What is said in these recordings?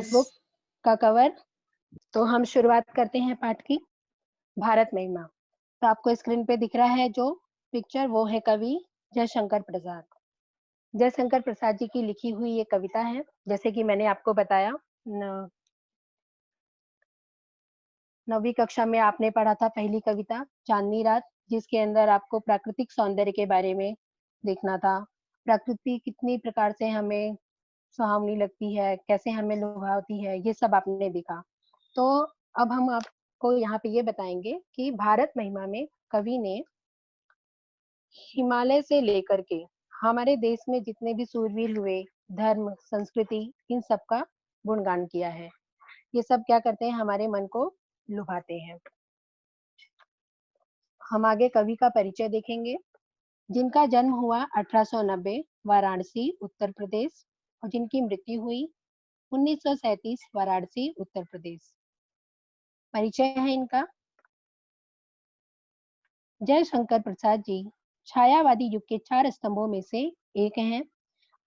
Book का cover. तो हम शुरुआत करते हैं पाठ की। भारत महिमा। तो आपको स्क्रीन पे दिख रहा है जो पिक्चर, वो है कवि जयशंकर प्रसाद। जयशंकर प्रसाद जी की लिखी हुई ये कविता है। जैसे कि मैंने आपको बताया, 9वीं कक्षा में आपने पढ़ा था पहली कविता चांदनी रात, जिसके अंदर आपको प्राकृतिक सौंदर्य के बारे में देखना था। प्रकृति कितनी प्रकार से हमें सुहावनी लगती है, कैसे हमें लुभावती है, ये सब आपने देखा। तो अब हम आपको यहाँ पे ये बताएंगे कि भारत महिमा में कवि ने हिमालय से लेकर के हमारे देश में जितने भी सूरवीर हुए, धर्म, संस्कृति, इन सब का गुणगान किया है। ये सब क्या करते हैं, हमारे मन को लुभाते हैं। हम आगे कवि का परिचय देखेंगे। जिनका जन्म हुआ 1890 वाराणसी उत्तर प्रदेश, और जिनकी मृत्यु हुई 1937 वाराणसी उत्तर प्रदेश। परिचय है इनका। जयशंकर प्रसाद जी छायावादी युग के 4 स्तंभों में से एक हैं,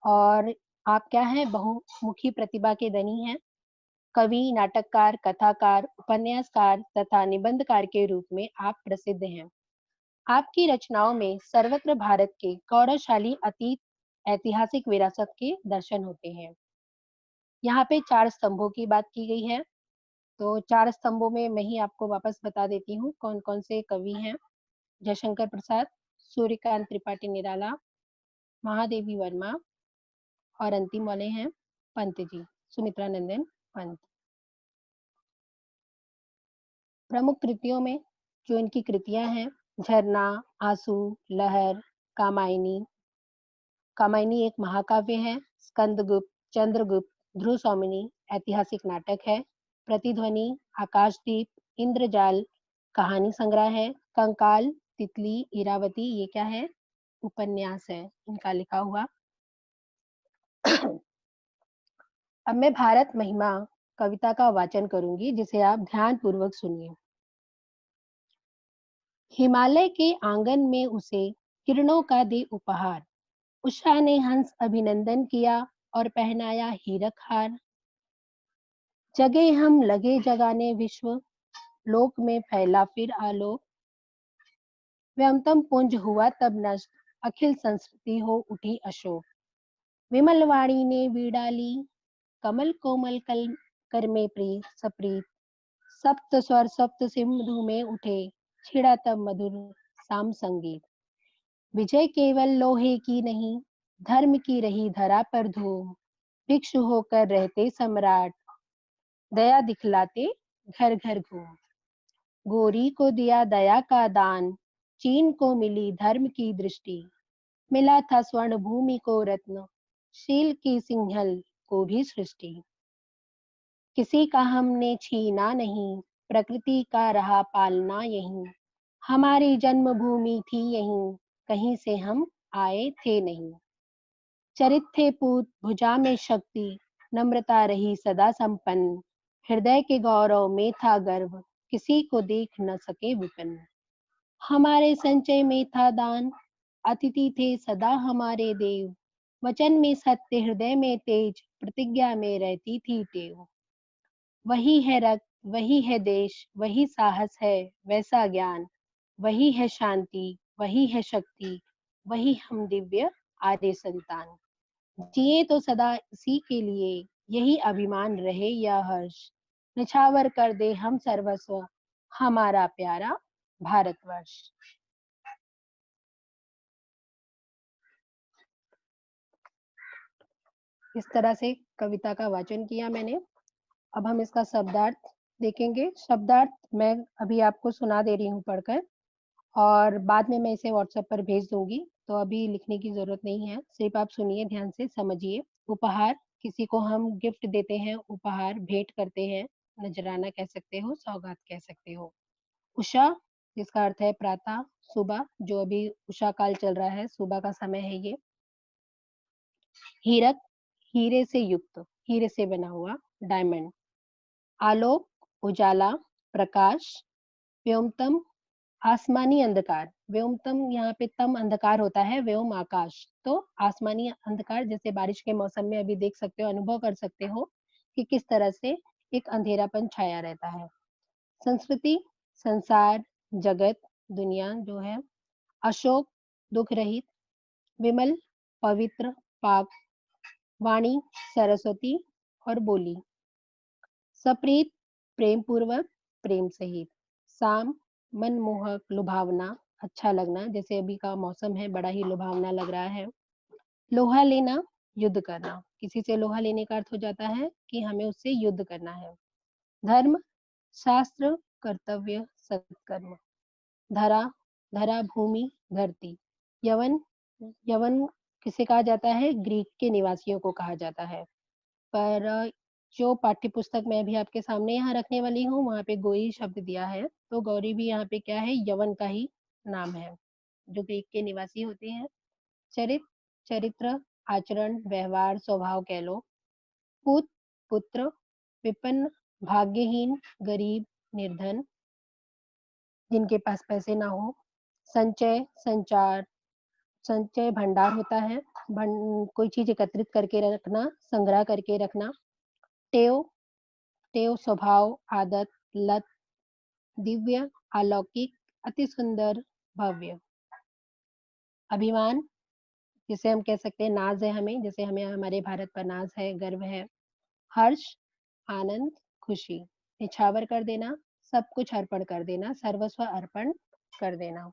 और आप क्या हैं, बहुमुखी प्रतिभा के धनी हैं। कवि, नाटककार, कथाकार, उपन्यासकार तथा निबंधकार के रूप में आप प्रसिद्ध हैं। आपकी रचनाओं में सर्वत्र भारत के गौरवशाली अतीत, ऐतिहासिक विरासत के दर्शन होते हैं। यहाँ पे 4 स्तंभों की बात की गई है। तो 4 स्तंभों में मैं ही आपको वापस बता देती हूँ कौन कौन से कवि हैं। जयशंकर प्रसाद, सूर्यकांत त्रिपाठी निराला, महादेवी वर्मा, और अंतिम वाले हैं पंत जी, सुमित्रा नंदन पंत। प्रमुख कृतियों में जो इनकी कृतियां हैं, झरना, आंसू, लहर, कामायनी। कामायनी एक महाकाव्य है। स्कंदगुप्त, चंद्रगुप्त, ध्रुव सौमिनी ऐतिहासिक नाटक है। प्रतिध्वनि, आकाशदीप, इंद्रजाल कहानी संग्रह है। कंकाल, तितली, इरावती, ये क्या है, उपन्यास है इनका लिखा हुआ। अब मैं भारत महिमा कविता का वाचन करूंगी, जिसे आप ध्यान पूर्वक सुनिए। हिमालय के आंगन में उसे किरणों का दे उपहार, उषा ने हंस अभिनंदन किया और पहनाया हीरक हार। जगे हम लगे जगाने विश्व, लोक में फैला फिर आलोक। व्योमतम पुंज हुआ तब नष्ट, अखिल संस्कृति हो उठी अशोक। विमल वाणी ने वीड़ा ली, कमल कोमल कल कर में प्रीत सप्रीत। सप्त स्वर सप्त सिंधु में उठे, छिड़ा तब मधुर साम संगीत। विजय केवल लोहे की नहीं, धर्म की रही धरा पर धूम। भिक्षु होकर रहते सम्राट, दया दिखलाते घर घर घूम। गोरी को दिया दया का दान, चीन को मिली धर्म की दृष्टि। मिला था स्वर्ण भूमि को रत्न, शील की सिंहल को भी सृष्टि। किसी का हमने छीना नहीं, प्रकृति का रहा पालना यहीं। हमारी जन्मभूमि थी यहीं, कहीं से हम आए थे नहीं। चरित थे पूत भुजा में शक्ति, नम्रता रही सदा संपन्न। हृदय के गौरव में था गर्व, किसी को देख न सके विपन्न। हमारे संचय में था दान, अतिथि थे सदा हमारे देव। वचन में सत्य, हृदय में तेज, प्रतिज्ञा में रहती थी टेव। वही है रक्त, वही है देश, वही साहस है, वैसा ज्ञान। वही है शांति, वही है शक्ति, वही हम दिव्य आर्य संतान। जिए तो सदा इसी के लिए, यही अभिमान रहे या हर्ष। निछावर कर दे हम सर्वस्व, हमारा प्यारा भारतवर्ष। इस तरह से कविता का वाचन किया मैंने। अब हम इसका शब्दार्थ देखेंगे। शब्दार्थ मैं अभी आपको सुना दे रही हूँ पढ़कर, और बाद में मैं इसे व्हाट्सएप पर भेज दूंगी, तो अभी लिखने की जरूरत नहीं है, सिर्फ आप सुनिए, ध्यान से समझिए। उपहार, किसी को हम गिफ्ट देते हैं, उपहार भेंट करते हैं, नजराना कह सकते हो, सौगात कह सकते हो। उषा, जिसका अर्थ है प्रातः, सुबह, जो अभी उषा काल चल रहा है, सुबह का समय है ये। हीरक, हीरे से युक्त, हीरे से बना हुआ, डायमंड। आलोक, उजाला, प्रकाश। व्योमतम, आसमानी अंधकार। व्योमतम यहाँ पे तम अंधकार होता है, व्योम आकाश, तो आसमानी अंधकार, जैसे बारिश के मौसम में अभी देख सकते हो, अनुभव कर सकते हो, कि किस तरह से एक अंधेरापन छाया रहता है। संस्कृति, संसार, जगत, दुनिया जो है, अशोक, दुख रहित, विमल, पवित्र, पाक, वाणी, सरस्वती और बोली, सप्रीत, प्रेम पूर्वक, प्रेम सहित, साम, मनमोहक, लुभावना, अच्छा लगना, जैसे अभी का मौसम है बड़ा ही लुभावना लग रहा है। लोहा लेना, युद्ध करना, किसी से लोहा लेने का अर्थ हो जाता है कि हमें उससे युद्ध करना है। धर्म, शास्त्र, कर्तव्य, सत्कर्म। धरा, धरा, भूमि, धरती। यवन, यवन किसे कहा जाता है? ग्रीक के निवासियों को कहा जाता है। पर जो पाठ्य पुस्तक मैं अभी आपके सामने यहाँ रखने वाली हूँ, वहाँ पे गौरी शब्द दिया है, तो गौरी भी यहाँ पे क्या है? यवन का ही नाम है, जो ग्रीक के निवासी होते हैं। चरित्र, आचरण, व्यवहार, स्वभाव कह लो। पुत, पुत्र, विपन्न, भाग्यहीन, गरीब, निर्धन, जिनके पास पैसे ना हो। संचय, संचार, संचय भंडार होता है, कोई चीज एकत्रित करके रखना, संग्रह करके रखना। टेव, टेव स्वभाव, आदत, लत, दिव्य, अलौकिक, अति सुंदर, भव्य। अभिमान, जिसे हम कह सकते हैं नाज है हमें, जैसे हमें हमारे भारत पर नाज है, गर्व है। हर्ष, आनंद, खुशी। निछावर कर देना, सब कुछ अर्पण कर देना, सर्वस्व अर्पण कर देना।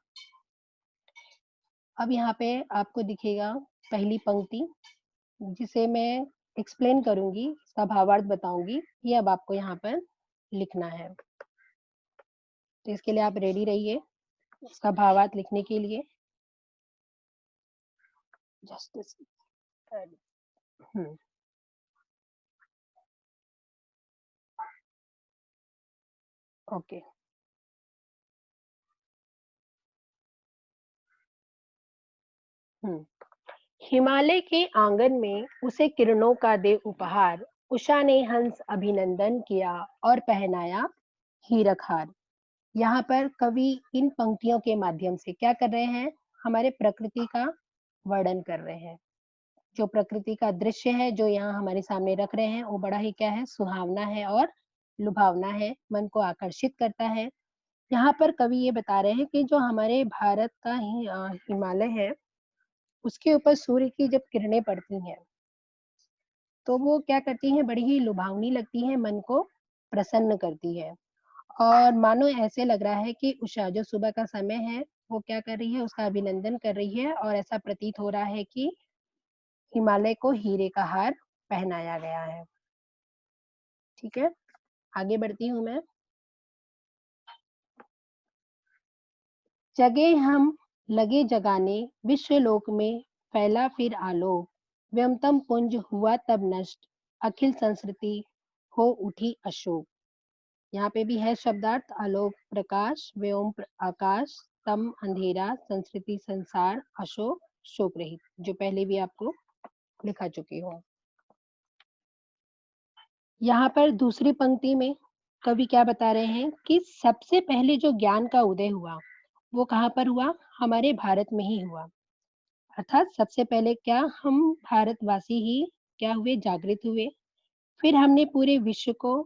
अब यहाँ पे आपको दिखेगा पहली पंक्ति, जिसे मैं एक्सप्लेन करूंगी, इसका भावार्थ बताऊंगी, ये अब आपको यहाँ पर लिखना है। तो इसके लिए आप रेडी रहिए इसका भावार्थ लिखने के लिए। Just okay. हिमालय के आंगन में उसे किरणों का दे उपहार, उषा ने हंस अभिनंदन किया और पहनाया हीरक हार। यहाँ पर कवि इन पंक्तियों के माध्यम से क्या कर रहे हैं? हमारे प्रकृति का वर्णन कर रहे हैं। जो प्रकृति का दृश्य है जो यहाँ हमारे सामने रख रहे हैं, वो बड़ा ही क्या है? सुहावना है और लुभावना है, मन को आकर्षित करता है। यहाँ पर कवि ये बता रहे हैं कि जो हमारे भारत का हिमालय है, उसके ऊपर सूर्य की जब किरणें पड़ती हैं, तो वो क्या करती हैं? बड़ी ही लुभावनी लगती है, मन को प्रसन्न करती है। और मानो ऐसे लग रहा है कि उषा जो सुबह का समय है, वो क्या कर रही है? उसका अभिनंदन कर रही है, और ऐसा प्रतीत हो रहा है कि हिमालय को हीरे का हार पहनाया गया है। ठीक है, आगे बढ़ती हूँ मैं। जगे हम लगे जगाने, विश्वलोक में फैला फिर आलोक, व्यमतम पुंज हुआ तब नष्ट, अखिल संस्कृति हो उठी अशोक। यहाँ पे भी है शब्दार्थ, आलोक प्रकाश, व्योम आकाश, तम अंधेरा, संस्कृति संसार, अशोक शोक रहित, जो पहले भी आपको लिखा चुकी हूँ। यहाँ पर दूसरी पंक्ति में कवि क्या बता रहे हैं कि सबसे पहले जो ज्ञान का उदय हुआ, वो कहाँ पर हुआ? हमारे भारत में ही हुआ। अर्थात सबसे पहले क्या हम भारतवासी ही क्या हुए? जागृत हुए। फिर हमने पूरे विश्व को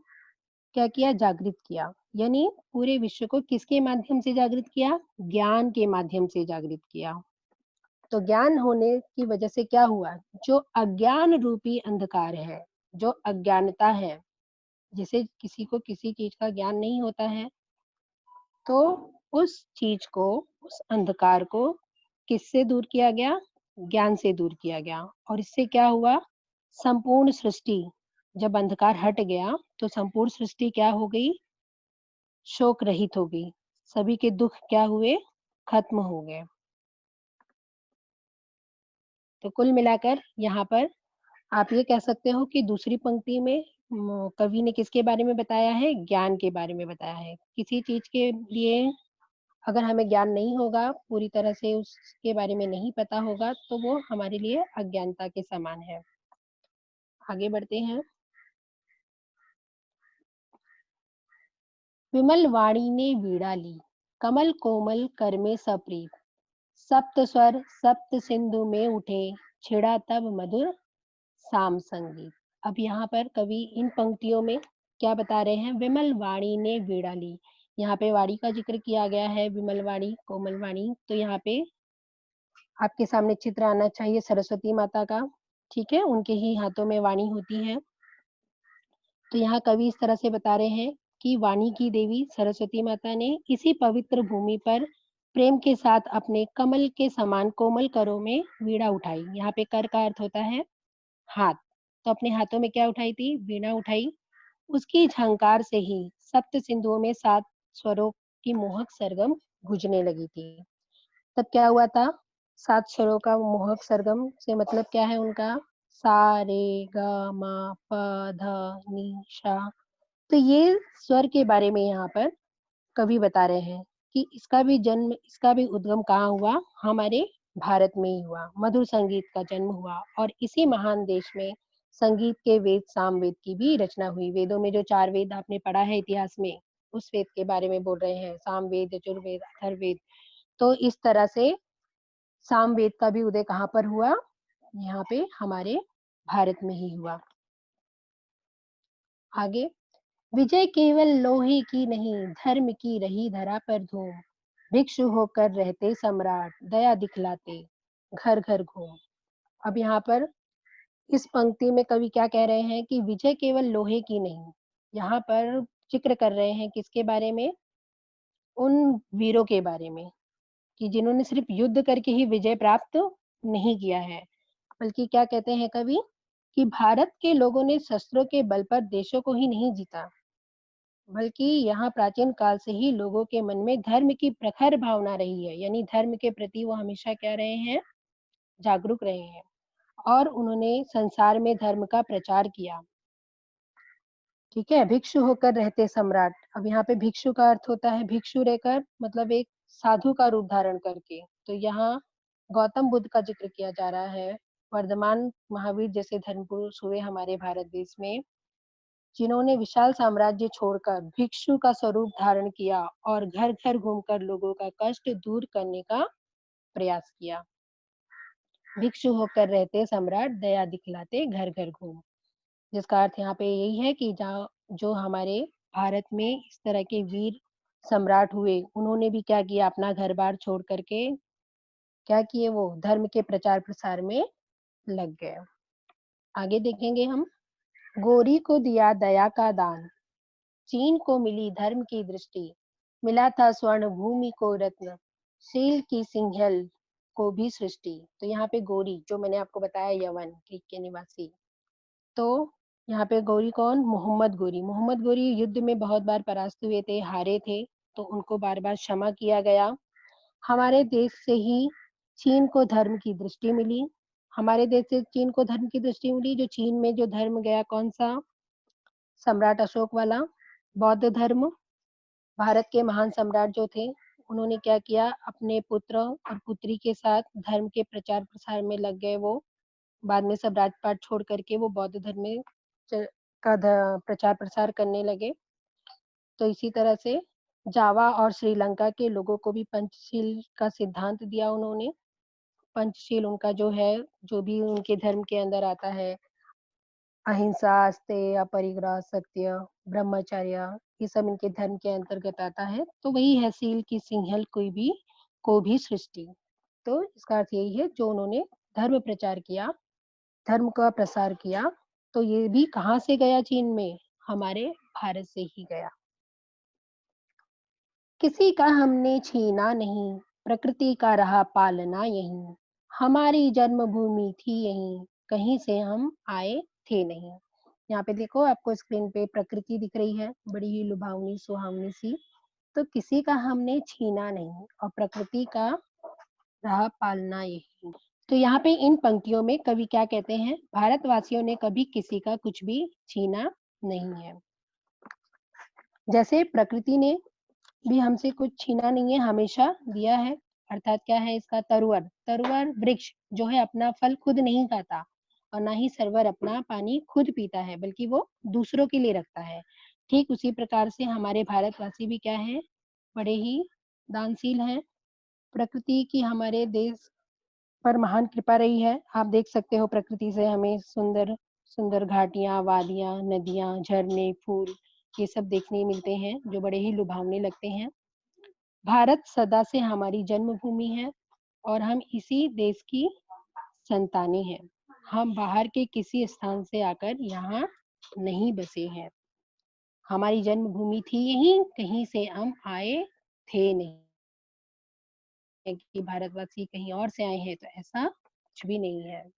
क्या किया? जागृत किया। यानी पूरे विश्व को किसके माध्यम से जागृत किया? ज्ञान के माध्यम से जागृत किया। तो ज्ञान होने की वजह से क्या हुआ? जो अज्ञान रूपी अंधकार है, जो अज्ञानता है, जिसे किसी को किसी चीज का ज्ञान नहीं होता है, तो उस चीज को, उस अंधकार को किससे दूर किया गया? ज्ञान से दूर किया गया। और इससे क्या हुआ? संपूर्ण सृष्टि, जब अंधकार हट गया तो संपूर्ण सृष्टि क्या हो गई? शोक रहित हो गई। सभी के दुख क्या हुए? खत्म हो गए। तो कुल मिलाकर यहाँ पर आप ये कह सकते हो कि दूसरी पंक्ति में कवि ने किसके बारे में बताया है? ज्ञान के बारे में बताया है। किसी चीज के लिए अगर हमें ज्ञान नहीं होगा, पूरी तरह से उसके बारे में नहीं पता होगा, तो वो हमारे लिए अज्ञानता के समान है। आगे बढ़ते हैं। विमल वाणी ने वीणा ली, कमल कोमल कर में सप्रीत, सप्त स्वर सप्त सिंधु में उठे, छिड़ा तब मधुर साम संगीत। अब यहाँ पर कवि इन पंक्तियों में क्या बता रहे हैं? विमल वाणी ने वीणा ली। यहाँ पे वाणी का जिक्र किया गया है, विमल वाणी, कोमल वाणी। तो यहाँ पे आपके सामने चित्र आना चाहिए सरस्वती माता का, ठीक है? उनके ही हाथों में वाणी होती है। तो यहाँ कवि इस तरह से बता रहे हैं कि वाणी की देवी सरस्वती माता ने इसी पवित्र भूमि पर प्रेम के साथ अपने कमल के समान कोमल करों में वीणा उठाई। यहाँ पे कर का अर्थ होता है हाथ। तो अपने हाथों में क्या उठाई थी? वीणा उठाई। उसकी झंकार से ही सप्त सिंधुओं में 7 स्वरों की मोहक सरगम गूंजने लगी थी। तब क्या हुआ था? 7 स्वरों का मोहक सरगम से मतलब क्या है उनका? सा, रे, ग, म, प, ध, नि, सा। तो ये स्वर के बारे में यहाँ पर कवि बता रहे हैं कि इसका भी उद्गम कहाँ हुआ? हमारे भारत में ही हुआ। मधुर संगीत का जन्म हुआ और इसी महान देश में संगीत के वेद सामवेद की भी रचना हुई। वेदों में जो 4 वेद आपने पढ़ा है इतिहास में, उस वेद के बारे में बोल रहे हैं। सामवेद, यजुर्वेद, अथर्ववेद। तो इस तरह से सामवेद का भी उदय कहाँ पर हुआ? यहाँ पे हमारे भारत में ही हुआ। आगे, विजय केवल लोहे की नहीं, धर्म की रही धरा पर धूम। भिक्षु होकर रहते सम्राट, दया दिखलाते घर घर घूम। अब यहाँ पर इस पंक्ति में कवि क्या कह रहे हैं कि विजय केवल लोहे की नहीं। यहाँ पर जिक्र कर रहे हैं किसके बारे में? उन वीरों के बारे में कि जिन्होंने सिर्फ युद्ध करके ही विजय प्राप्त नहीं किया है, बल्कि क्या कहते हैं कवि कि भारत के लोगों ने शस्त्रों के बल पर देशों को ही नहीं जीता, बल्कि यहाँ प्राचीन काल से ही लोगों के मन में धर्म की प्रखर भावना रही है। यानी धर्म के प्रति वो हमेशा क्या रहे हैं? जागरूक रहे हैं और उन्होंने संसार में धर्म का प्रचार किया। ठीक है? भिक्षु होकर रहते सम्राट। अब यहाँ पे भिक्षु का अर्थ होता है भिक्षु रहकर मतलब एक साधु का रूप धारण करके। तो यहाँ गौतम बुद्ध का जिक्र किया जा रहा है। वर्धमान महावीर जैसे धर्म पुरुष हुए हमारे भारत देश में, जिन्होंने विशाल साम्राज्य छोड़कर भिक्षु का स्वरूप धारण किया और घर-घर घूमकर लोगों का कष्ट दूर करने का प्रयास किया। भिक्षु होकर रहते सम्राट, दया दिखलाते घर-घर घूम। जिसका अर्थ यहाँ पे यही है कि जहाँ जो हमारे भारत में इस तरह के वीर सम्राट हुए, उन्होंने भी क्या किया? अपना घर-बार छोड़ कर के क्या किए वो? धर्म के प्रचार-प्रसार में लग गए। आगे देखेंगे हम, गोरी को दिया दया का दान, चीन को मिली धर्म की दृष्टि, मिला था स्वर्ण भूमि को रत्न, शील की सिंहल को भी सृष्टि। तो यहाँ पे गोरी जो मैंने आपको बताया यवन ग्रीक के निवासी, तो यहाँ पे गोरी कौन? मोहम्मद गोरी। मोहम्मद गोरी युद्ध में बहुत बार परास्त हुए थे, हारे थे, तो उनको बार-बार क्षमा किया गया। हमारे देश से ही चीन को धर्म की दृष्टि मिली। हमारे देश से चीन को धर्म की दृष्टि मिली, जो चीन में जो धर्म गया कौन-सा? सम्राट अशोक वाला, बौद्ध धर्म। भारत के महान सम्राट जो थे, उन्होंने क्या किया? अपने पुत्र और पुत्री के साथ धर्म के प्रचार-प्रसार में लग गए वो। बाद में सब राजपाट छोड़ कर के वो बौद्ध धर्म में च का ध प्रचार-प्रसार करने लगे। तो इसी तरह से जावा और श्रीलंका के लोगों को भी पंचशील का सिद्धांत दिया उन्होंने। पंचशील उनका जो है, जो भी उनके धर्म के अंदर आता है, अहिंसा, अस्तेय, अपरिग्रह, सत्य, ब्रह्मचर्य, ये सब इनके धर्म के अंतर्गत आता है। तो वही है सील की सिंहल को भी सृष्टि। तो इसका अर्थ यही है जो उन्होंने धर्म प्रचार किया, धर्म का प्रसार किया, तो ये भी कहाँ से गया चीन में? हमारे भारत से ही गया। किसी का हमने छीना नहीं, प्रकृति का रहा पालना यहीं। हमारी जन्मभूमि थी यहीं, कहीं से हम आए थे नहीं। यहाँ पे देखो आपको स्क्रीन पे प्रकृति दिख रही है, बड़ी ही लुभावनी सुहावनी सी। तो किसी का हमने छीना नहीं और प्रकृति का रहा पालना यहीं। तो यहाँ पे इन पंक्तियों में कवि क्या कहते हैं? भारतवासियों ने कभी किसी का कुछ भी छीना नहीं है। जैसे प्रकृति ने भी हमसे कुछ छीना नहीं है, हमेशा दिया है। अर्थात क्या है इसका? तरुवर। तरुवर वृक्ष जो है अपना फल खुद नहीं खाता और ना ही सरोवर अपना पानी खुद पीता है, बल्कि वो दूसरों के लिए रखता है। ठीक उसी प्रकार से हमारे भारतवासी भी क्या हैं? बड़े ही दानशील हैं। प्रकृति की हमारे देश पर महान कृपा रही है। आप देख सकते हो प्रकृति से हमें सुंदर सुंदर घाटियाँ, वादियाँ, नदियाँ, झरने, फूल ये सब देखने मिलते हैं जो बड़े ही लुभावने लगते हैं। भारत सदा से हमारी जन्मभूमि है और हम इसी देश की संतानें हैं। हम बाहर के किसी स्थान से आकर यहाँ नहीं बसे हैं। हमारी जन्मभूमि थी यहीं, कहीं से हम आए थे नहीं। कि भारतवासी कहीं और से आए हैं तो ऐसा कुछ भी नहीं है।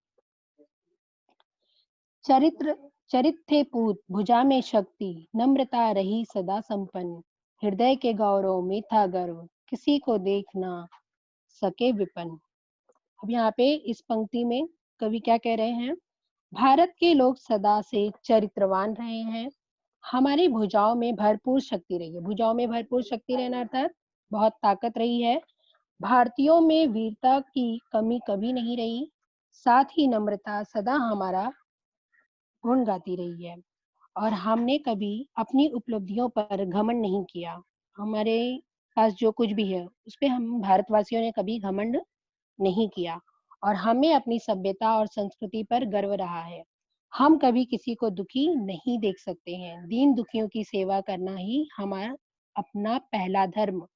चरित्र चरित थे पूत, भुजा में शक्ति, नम्रता रही सदा संपन्न, हृदय के गौरव में था गर्व, किसी को देख ना सके विपन्न। अब यहाँ पे इस पंक्ति में कवि क्या कह रहे हैं? भारत के लोग सदा से चरित्रवान रहे हैं। हमारी भुजाओं में भरपूर शक्ति रही है। भुजाओं में भरपूर शक्ति रहना अर्थात बहुत ताकत रही है। भारतीयों में वीरता की कमी कभी नहीं रही। साथ ही नम्रता सदा हमारा गुण गाती रही है और हमने कभी अपनी उपलब्धियों पर घमंड नहीं किया। हमारे पास जो कुछ भी है, उस पे हम भारतवासियों ने कभी घमंड नहीं किया और हमें अपनी सभ्यता और संस्कृति पर गर्व रहा है। हम कभी किसी को दुखी नहीं देख सकते हैं। दीन दुखियों की सेवा करना ही हमारा अपना पहला धर्म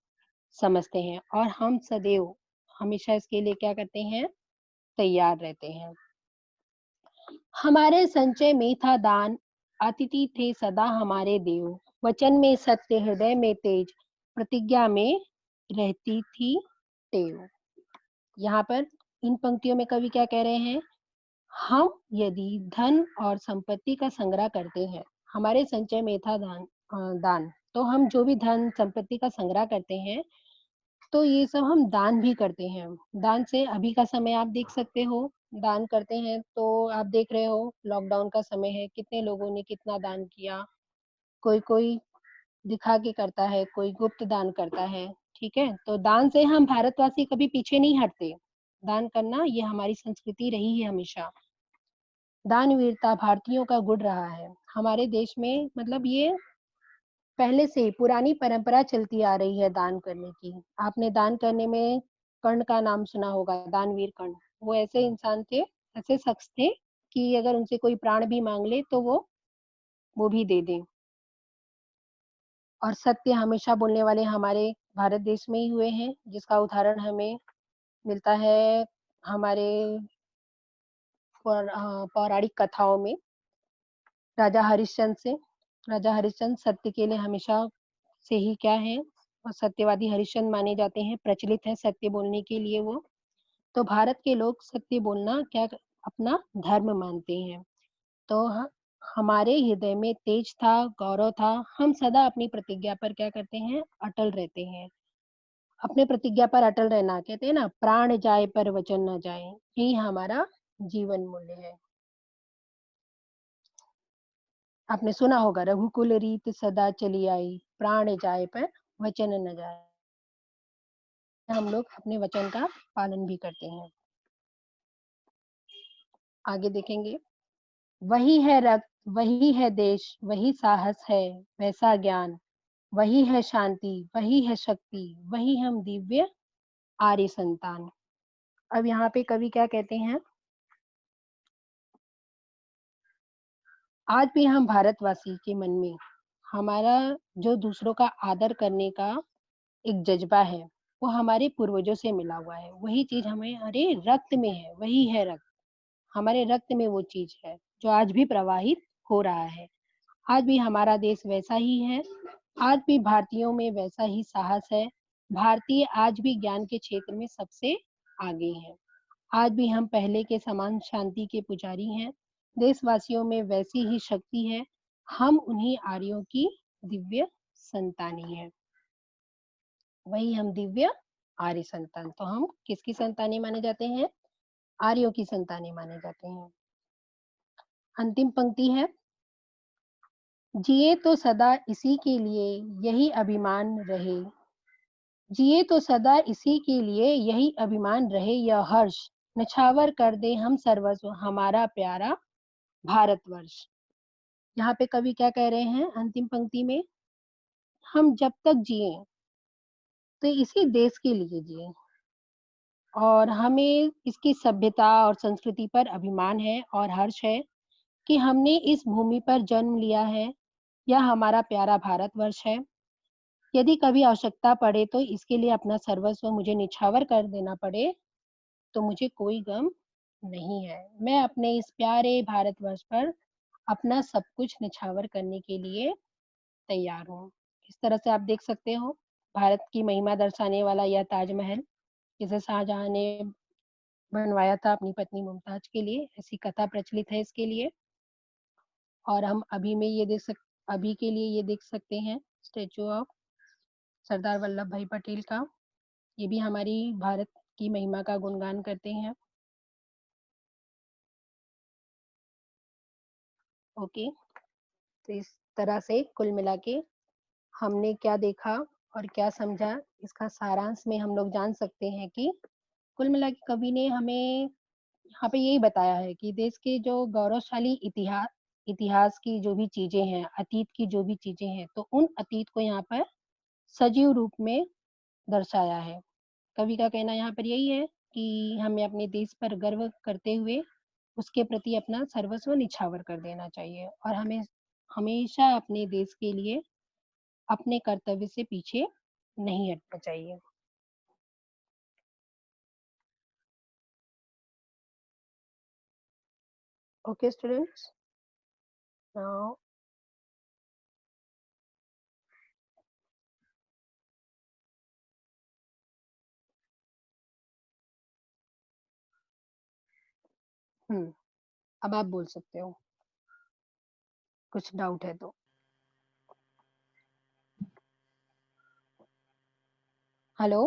समझते हैं और हम सदैव हमेशा इसके लिए क्या करते हैं? तैयार रहते हैं। हमारे संचय में था दान, अतिथि थे सदा हमारे देव, वचन में सत्य, हृदय में तेज, प्रतिज्ञा में रहती थी टेव। यहाँ पर इन पंक्तियों में कवि क्या कह रहे हैं? हम यदि धन और संपत्ति का संग्रह करते हैं, हमारे संचय में था दान, तो हम जो भी धन संपत्ति का संग्रह करते हैं, तो ये सब हम दान भी करते हैं। दान से अभी का समय आप देख सकते हो, दान करते हैं तो आप देख रहे हो लॉकडाउन का समय है, कितने लोगों ने कितना दान किया। कोई-कोई दिखा के करता है, कोई गुप्त दान करता है, ठीक है? तो दान से हम भारतवासी कभी पीछे नहीं हटते। दान करना ये हमारी संस्कृति रही है हमेशा। दानवीरता भारतीयों का गुण रहा है। हमारे देश में मतलब ये पहले से ही पुरानी परंपरा चलती आ रही है दान करने की। आपने दान करने में कर्ण का नाम सुना होगा, दानवीर कर्ण। वो ऐसे इंसान थे, ऐसे शख्स थे कि अगर उनसे कोई प्राण भी माँग ले तो वो भी दे दें। और सत्य हमेशा बोलने वाले हमारे भारत देश में ही हुए हैं, जिसका उदाहरण हमें मिलता है हमारे पौराणिक कथाओं में। राजा हरिश्चंद्र से। राजा हरिश्चंद्र सत्य के लिए हमेशा से ही क्या है और सत्यवादी हरिश्चंद्र माने जाते हैं, प्रचलित है सत्य बोलने के लिए वो। तो भारत के लोग सत्य बोलना क्या अपना धर्म मानते हैं। तो हमारे हृदय में तेज था, गौरव था। हम सदा अपनी प्रतिज्ञा पर क्या करते हैं? अटल रहते हैं। अपने प्रतिज्ञा पर अटल रहना कहते हैं ना, प्राण जाए पर वचन ना जाए, यही हमारा जीवन मूल्य है। आपने सुना होगा, रघुकुल रीत सदा चली आई, प्राण जाए पर वचन न जाए। हम लोग अपने वचन का पालन भी करते हैं। आगे देखेंगे, वही है रक्त, वही है देश, वही साहस है, वैसा ज्ञान, वही है शांति, वही है शक्ति, वही हम दिव्य आर्य संतान। अब यहाँ पे कवि क्या कहते हैं? आज भी हम भारतवासी के मन में हमारा जो दूसरों का आदर करने का एक जज्बा है, वो हमारे पूर्वजों से मिला हुआ है। वही चीज़ हमारे रक्त में है, वही है रक्त। हमारे रक्त में वो चीज़ है, जो आज भी प्रवाहित हो रहा है। आज भी हमारा देश वैसा ही है, आज भी भारतीयों में वैसा ही साहस है। भारतीय आज भी ज्ञान के क्षेत्र में सबसे आगे हैं। आज भी हम पहले के समान शांति के पुजारी हैं। देशवासियों में वैसी ही शक्ति है। हम उन्हीं आर्यों की दिव्य संतानें हैं। वही हम दिव्य आर्य संतान। तो हम किसकी संतानें माने जाते हैं? आर्यों की संतानें माने जाते हैं। अंतिम पंक्ति है, जिए तो सदा इसी के लिए यही अभिमान रहे, जिए तो सदा इसी के लिए यही अभिमान रहे, यह हर्ष नछावर कर दे हम सर्वस्व हमारा प्यारा भारतवर्ष। यहाँ पे कवि क्या कह रहे हैं अंतिम पंक्ति में? हम जब तक जिए तो इसी देश के लिए जिए और हमें इसकी सभ्यता और संस्कृति पर अभिमान है और हर्ष है कि हमने इस भूमि पर जन्म लिया है, यह हमारा प्यारा भारतवर्ष है। यदि कभी आवश्यकता पड़े तो इसके लिए अपना सर्वस्व मुझे निछावर कर देना पड़े, तो मुझे कोई गम नहीं है। मैं अपने इस प्यारे भारतवर्ष पर अपना सब कुछ निछावर करने के लिए तैयार हूँ। इस तरह से आप देख सकते हो, भारत की महिमा दर्शाने वाला यह ताजमहल, इसे शाहजहाँ ने बनवाया था अपनी पत्नी मुमताज के लिए, ऐसी कथा प्रचलित है इसके लिए। और हम अभी के लिए ये देख सकते हैं स्टैचू ऑफ सरदार वल्लभ भाई पटेल का। ये भी हमारी भारत की महिमा का गुणगान करते हैं। ओके, तो इस तरह से कुल मिला के हमने क्या देखा और क्या समझा, इसका सारांश में हम लोग जान सकते हैं कि कुल मिला के कवि ने हमें यहाँ पे यही बताया है कि देश के जो गौरवशाली इतिहास इतिहास की जो भी चीजें हैं, अतीत की जो भी चीजें हैं, तो उन अतीत को यहाँ पर सजीव रूप में दर्शाया है। कवि का कहना यहाँ पर यही है कि हमें अपने देश पर गर्व करते हुए उसके प्रति अपना सर्वस्व निछावर कर देना चाहिए और हमें हमेशा अपने देश के लिए अपने कर्तव्य से पीछे नहीं हटना चाहिए। ओके स्टूडेंट्स, नाउ अब आप बोल सकते हो, कुछ डाउट है तो। हेलो।